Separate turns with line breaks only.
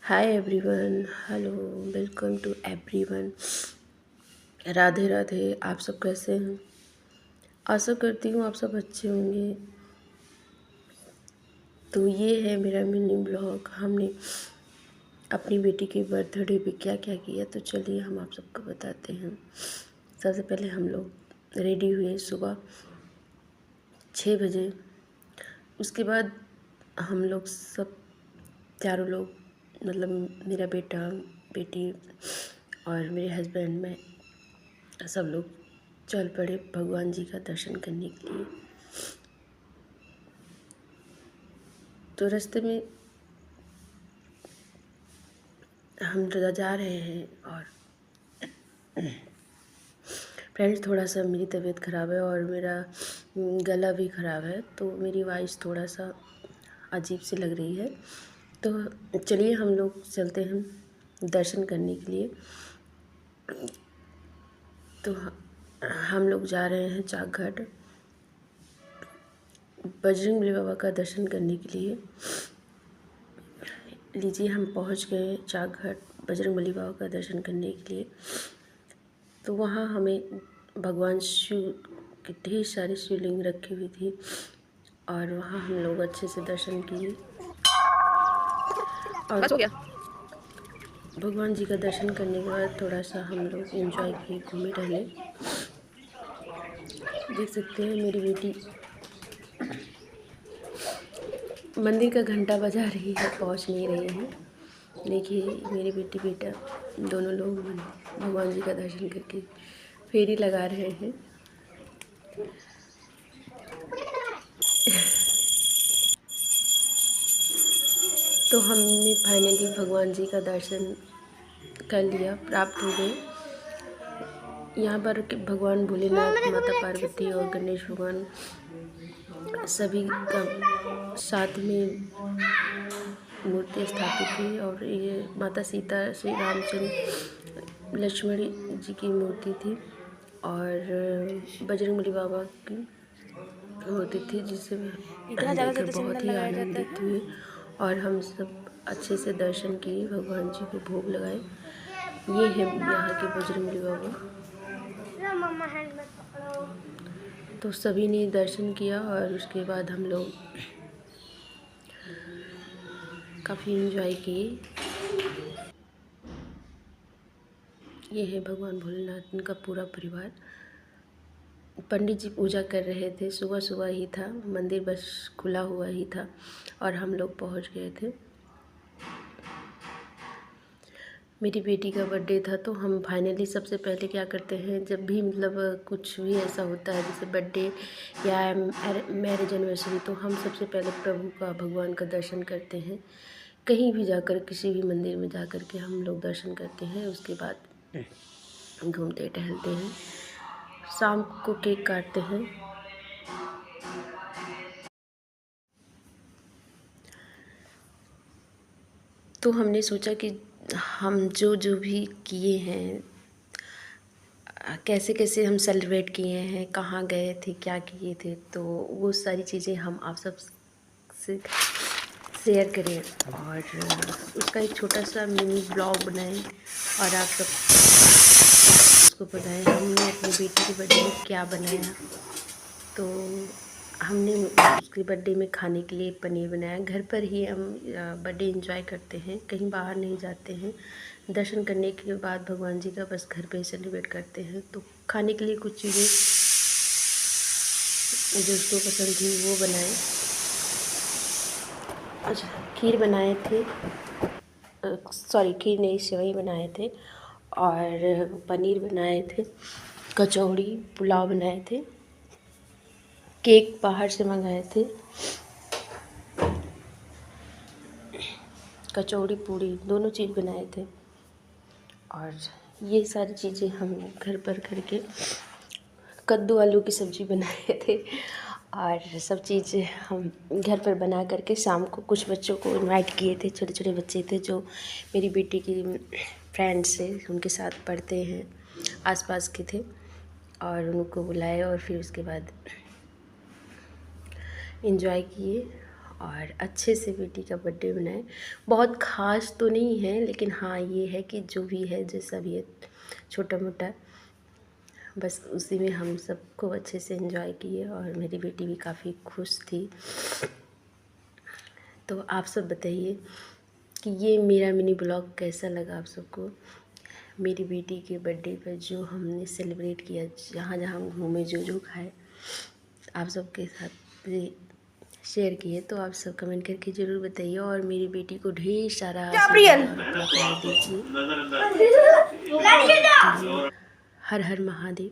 Hi everyone, hello, welcome to everyone. Radhe Radhe. आप सब कैसे हैं? आशा करती हूँ आप सब अच्छे होंगे। तो ये है मेरा मिनी ब्लॉग। हमने अपनी बेटी के बर्थडे पे क्या क्या किया, तो चलिए हम आप सबको बताते हैं। सबसे पहले हम लोग रेडी हुए सुबह 6 बजे। उसके बाद हम लोग सब चारों लोग, मतलब मेरा बेटा, बेटी और मेरे हस्बैंड, मैं, सब लोग चल पड़े भगवान जी का दर्शन करने के लिए। तो रास्ते में हम जा रहे हैं और फ्रेंड्स, थोड़ा सा मेरी तबीयत ख़राब है और मेरा गला भी ख़राब है, तो मेरी वॉइस थोड़ा सा अजीब सी लग रही है। तो चलिए हम लोग चलते हैं दर्शन करने के लिए। तो हम लोग जा रहे हैं चाकघाट बजरंगबली बाबा का दर्शन करने के लिए। लीजिए, हम पहुंच गए चाकघाट बजरंगबली बाबा का दर्शन करने के लिए। तो वहाँ हमें भगवान शिव की ढेर सारी शिवलिंग रखी हुई थी और वहाँ हम लोग अच्छे से दर्शन किए और
बस हो गया।
भगवान जी का दर्शन करने के बाद थोड़ा सा हम लोग एंजॉय किए, घूमे टहले। देख सकते हैं मेरी बेटी मंदिर का घंटा बजा रही है, पहुंच नहीं रही है। देखिए मेरी बेटी बेटा दोनों लोग भगवान जी का दर्शन करके फेरी लगा रहे हैं। तो हमने फाइनली भगवान जी का दर्शन कर लिया, प्राप्त हो गए। यहाँ पर भगवान भोलेनाथ, माता पार्वती और गणेश भगवान सभी का साथ में मूर्ति स्थापित थी। और ये माता सीता, श्री रामचंद्र, लक्ष्मण जी की मूर्ति थी और बजरंगबली बाबा की मूर्ति थी, जिसे
इतना ज़्यादा
देखकर
ज़्यादा
बहुत
सिग्नल
ही
लगाया जाता
आनंदित
है।
हुए और हम सब अच्छे से दर्शन किए, भगवान जी को भोग लगाए। ये है यहाँ के बजरंगबली बाबा। तो सभी ने दर्शन किया और उसके बाद हम लोग काफ़ी एंजॉय किए। ये है भगवान भोलेनाथ, इनका पूरा परिवार। पंडित जी पूजा कर रहे थे, सुबह सुबह ही था, मंदिर बस खुला हुआ ही था और हम लोग पहुंच गए थे। मेरी बेटी का बर्थडे था, तो हम फाइनली सबसे पहले क्या करते हैं, जब भी मतलब कुछ भी ऐसा होता है जैसे बर्थडे या मैरिज एनिवर्सरी, तो हम सबसे पहले प्रभु का, भगवान का दर्शन करते हैं। कहीं भी जाकर, किसी भी मंदिर में जाकर के हम लोग दर्शन करते हैं। उसके बाद घूमते टहलते हैं, शाम को केक काटते हैं। तो हमने सोचा कि हम जो जो भी किए हैं, कैसे कैसे हम सेलिब्रेट किए हैं, कहाँ गए थे, क्या किए थे, तो वो सारी चीज़ें हम आप सब से शेयर करें और उसका एक छोटा सा मिनी ब्लॉग बनाएं और आप सब उसको बताएं हमने अपनी बेटी के बर्थडे में क्या बनाया। तो हमने उसके बर्थडे में खाने के लिए पनीर बनाया। घर पर ही हम बर्थडे एंजॉय करते हैं, कहीं बाहर नहीं जाते हैं। दर्शन करने के बाद भगवान जी का बस घर पे ही सेलिब्रेट करते हैं। तो खाने के लिए कुछ चीज़ें जो उसको पसंद थी वो बनाए। अच्छा, खीर बनाए थे, सॉरी खीर नहीं, सेवई बनाए थे और पनीर बनाए थे, कचौड़ी, पुलाव बनाए थे, केक बाहर से मंगाए थे, कचौड़ी पूड़ी दोनों चीज़ बनाए थे। और ये सारी चीज़ें हम घर पर करके कद्दू आलू की सब्ज़ी बनाए थे और सब चीज़ हम घर पर बना करके शाम को कुछ बच्चों को इनवाइट किए थे। छोटे छोटे बच्चे थे जो मेरी बेटी की फ्रेंड्स से उनके साथ पढ़ते हैं, आसपास के थे, और उनको बुलाए और फिर उसके बाद एंजॉय किए। और अच्छे से बेटी का बर्थडे मनाएं। बहुत ख़ास तो नहीं है, लेकिन हाँ ये है कि जो भी है जैसा भी है छोटा मोटा, बस उसी में हम सबको अच्छे से एंजॉय किए और मेरी बेटी भी काफ़ी खुश थी। तो आप सब बताइए कि ये मेरा मिनी ब्लॉग कैसा लगा आप सबको। मेरी बेटी के बर्थडे पर जो हमने सेलिब्रेट किया, जहाँ जहाँ हम घूमे, जो जो खाए, आप सबके साथ भी शेयर किए। तो आप सब कमेंट करके ज़रूर बताइए और मेरी बेटी को ढेर सारा प्यार दीजिए। हर हर महादेव।